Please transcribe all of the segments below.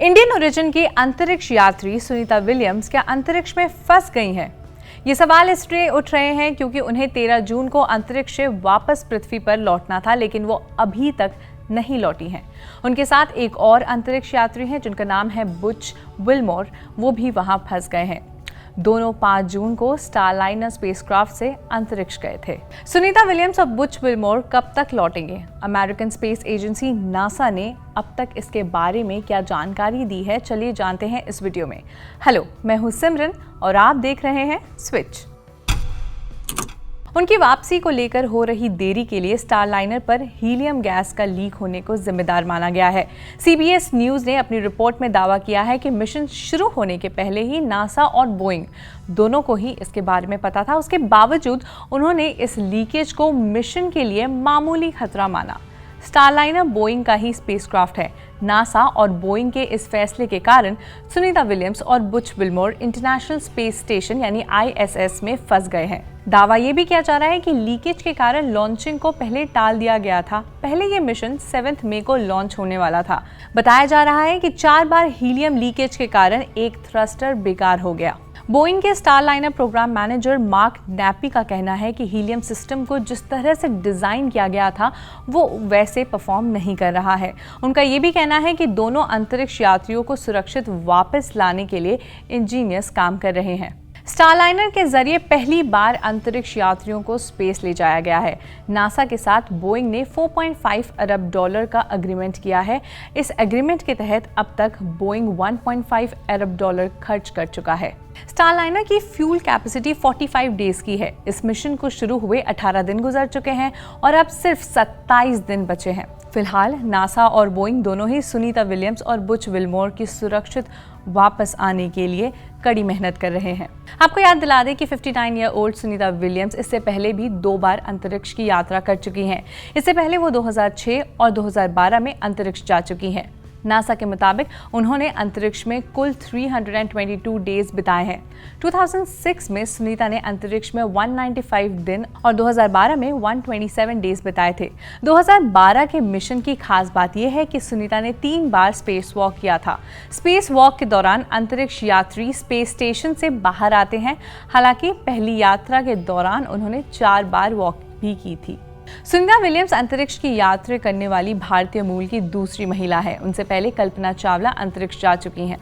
Indian origin की अंतरिक्ष यात्री सुनीता विलियम्स क्या अंतरिक्ष में फंस गई हैं? ये सवाल इसलिए उठ रहे हैं क्योंकि उन्हें 13 जून को अंतरिक्ष से वापस पृथ्वी पर लौटना था, लेकिन वो अभी तक नहीं लौटी हैं। उनके साथ एक और अंतरिक्ष यात्री हैं जिनका नाम है बुच विल्मोर। वो भी वहां फंस गए हैं। दोनों 5 जून को स्टारलाइनर स्पेसक्राफ्ट से अंतरिक्ष गए थे। सुनीता विलियम्स और बुच विल्मोर कब तक लौटेंगे? अमेरिकन स्पेस एजेंसी नासा ने अब तक इसके बारे में क्या जानकारी दी है, चलिए जानते हैं इस वीडियो में। हेलो, मैं हूं सिमरन और आप देख रहे हैं स्विच। उनकी वापसी को लेकर हो रही देरी के लिए स्टारलाइनर पर हीलियम गैस का लीक होने को जिम्मेदार माना गया है। CBS न्यूज़ ने अपनी रिपोर्ट में दावा किया है कि मिशन शुरू होने के पहले ही नासा और बोइंग दोनों को ही इसके बारे में पता था। उसके बावजूद उन्होंने इस लीकेज को मिशन के लिए मामूली खतरा माना। स्टारलाइनर बोइंग का ही स्पेसक्राफ्ट है। नासा और बोइंग के इस फैसले के कारण सुनीता विलियम्स और Butch Wilmore international space station यानी ISS में फंस गए हैं। दावा ये भी किया जा रहा है कि लीकेज के कारण लॉन्चिंग को पहले टाल दिया गया था। पहले ये मिशन 7 मई को लॉन्च होने वाला था। बताया जा रहा है कि 4 बार हीलियम लीकेज के कारण एक थ्रस्टर बेकार हो गया। बोइंग के Starliner programme manager Mark Nappi का कहना है कि हीलियम सिस्टम को जिस तरह से डिज़ाइन किया गया था वो वैसे परफॉर्म नहीं कर रहा है। उनका ये भी कहना है कि दोनों अंतरिक्ष यात्रियों को सुरक्षित वापस लाने के लिए इंजीनियर्स काम कर रहे हैं। स्टारलाइनर के जरिए पहली बार अंतरिक्ष यात्रियों को स्पेस ले जाया गया है। नासा के साथ बोइंग ने $4.5 अरब का एग्रीमेंट किया है। इस एग्रीमेंट के तहत अब तक बोइंग $1.5 अरब खर्च कर चुका है। स्टारलाइनर की फ्यूल कैपेसिटी 45 डेज की है। इस मिशन को शुरू हुए 18 दिन गुजर चुके हैं और अब सिर्फ 27 दिन बचे हैं। फिलहाल नासा और बोइंग दोनों ही सुनीता विलियम्स और बुच विल्मोर की सुरक्षित वापस आने के लिए कड़ी मेहनत कर रहे हैं। आपको याद दिला दें कि 59 ईयर ओल्ड सुनीता विलियम्स इससे पहले भी 2 बार अंतरिक्ष की यात्रा कर चुकी हैं। इससे पहले वो 2006 और 2012 में अंतरिक्ष जा चुकी हैं। नासा के मुताबिक उन्होंने अंतरिक्ष में कुल 322 डेज बिताए हैं। 2006 में सुनीता ने अंतरिक्ष में 195 दिन और 2012 में 127 डेज बिताए थे। 2012 के मिशन की खास बात यह है कि सुनीता ने 3 बार स्पेस वॉक किया था। स्पेस वॉक के दौरान अंतरिक्ष यात्री स्पेस स्टेशन से बाहर आते हैं। हालांकि पहली यात्रा के दौरान उन्होंने 4 बार वॉक भी की थी। सुनीता विलियम्स अंतरिक्ष की यात्रा करने वाली भारतीय मूल की दूसरी महिला है। उनसे पहले कल्पना चावला अंतरिक्ष जा चुकी हैं।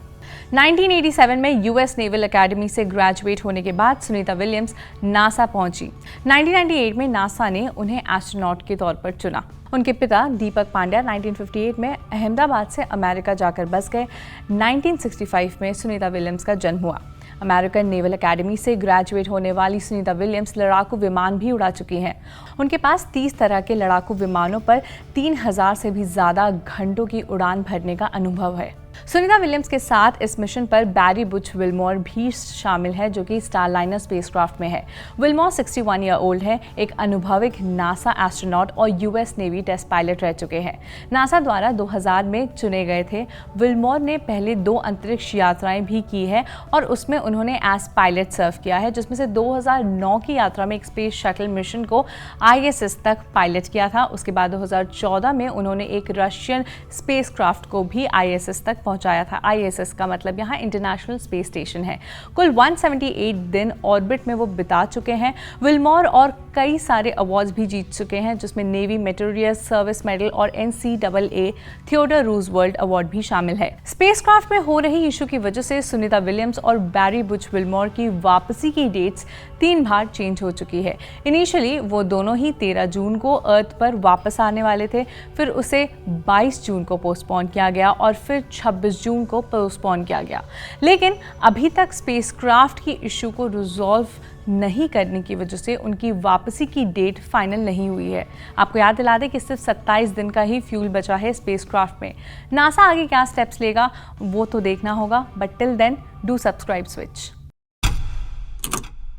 1987 में US नेवल अकेडमी से ग्रेजुएट होने के बाद सुनीता विलियम्स नासा पहुंची। 1998 में नासा ने उन्हें एस्ट्रोनॉट के तौर पर चुना। उनके पिता दीपक पांड्या 1958 में अहमदाबाद से अमेरिका जाकर बस गए। 1965 में सुनीता विलियम्स का जन्म हुआ। अमेरिकन नेवल अकेडमी से ग्रेजुएट होने वाली सुनीता विलियम्स लड़ाकू विमान भी उड़ा चुकी हैं। उनके पास 30 तरह के लड़ाकू विमानों पर 3000 से भी ज़्यादा घंटों की उड़ान भरने का अनुभव है। सुनीता विलियम्स के साथ इस मिशन पर बैरी बुच विल्मोर भी शामिल है, जो कि स्टारलाइनर स्पेसक्राफ्ट में है। विल्मोर 61 ईयर ओल्ड है, एक अनुभविक नासा एस्ट्रोनॉट और US नेवी टेस्ट पायलट रह चुके हैं। नासा द्वारा 2000 में चुने गए थे। विल्मोर ने पहले 2 अंतरिक्ष यात्राएं भी की है और उसमें उन्होंने एज पायलट सर्व किया है, जिसमें से 2009 की यात्रा में एक स्पेस शटल मिशन को ISS तक पायलट किया था। उसके बाद 2014 में उन्होंने एक रशियन स्पेसक्राफ्ट को भी ISS तक पहुंचाया था। ISS का मतलब यहाँ इंटरनेशनल स्पेस स्टेशन है। कुल 178 दिन ऑर्बिट में वो बिता चुके हैं। विल्मोर और कई सारे अवार्ड्स भी जीत चुके हैं, जिसमें नेवी मेरिटोरियस सर्विस मेडल और NCAA थियोडर रूजवेल्ट अवार्ड भी शामिल है। स्पेसक्राफ्ट में हो रही इशू की वजह से सुनीता विलियम्स और बैरी बुच विल्मोर की वापसी की डेट्स 3 बार चेंज हो चुकी है। इनिशियली वो दोनों ही 13 जून को अर्थ पर वापस आने वाले थे, फिर उसे 22 जून को पोस्टपोन किया गया और फिर 26 जून को पोस्टपोन किया गया। लेकिन अभी तक स्पेसक्राफ्ट की इशू को रिजॉल्व नहीं करने की वजह से उनकी वापसी की डेट फाइनल नहीं हुई है। आपको याद दिला दें कि सिर्फ 27 दिन का ही फ्यूल बचा है स्पेसक्राफ्ट में। नासा आगे क्या स्टेप्स लेगा वो तो देखना होगा, but till then do subscribe switch.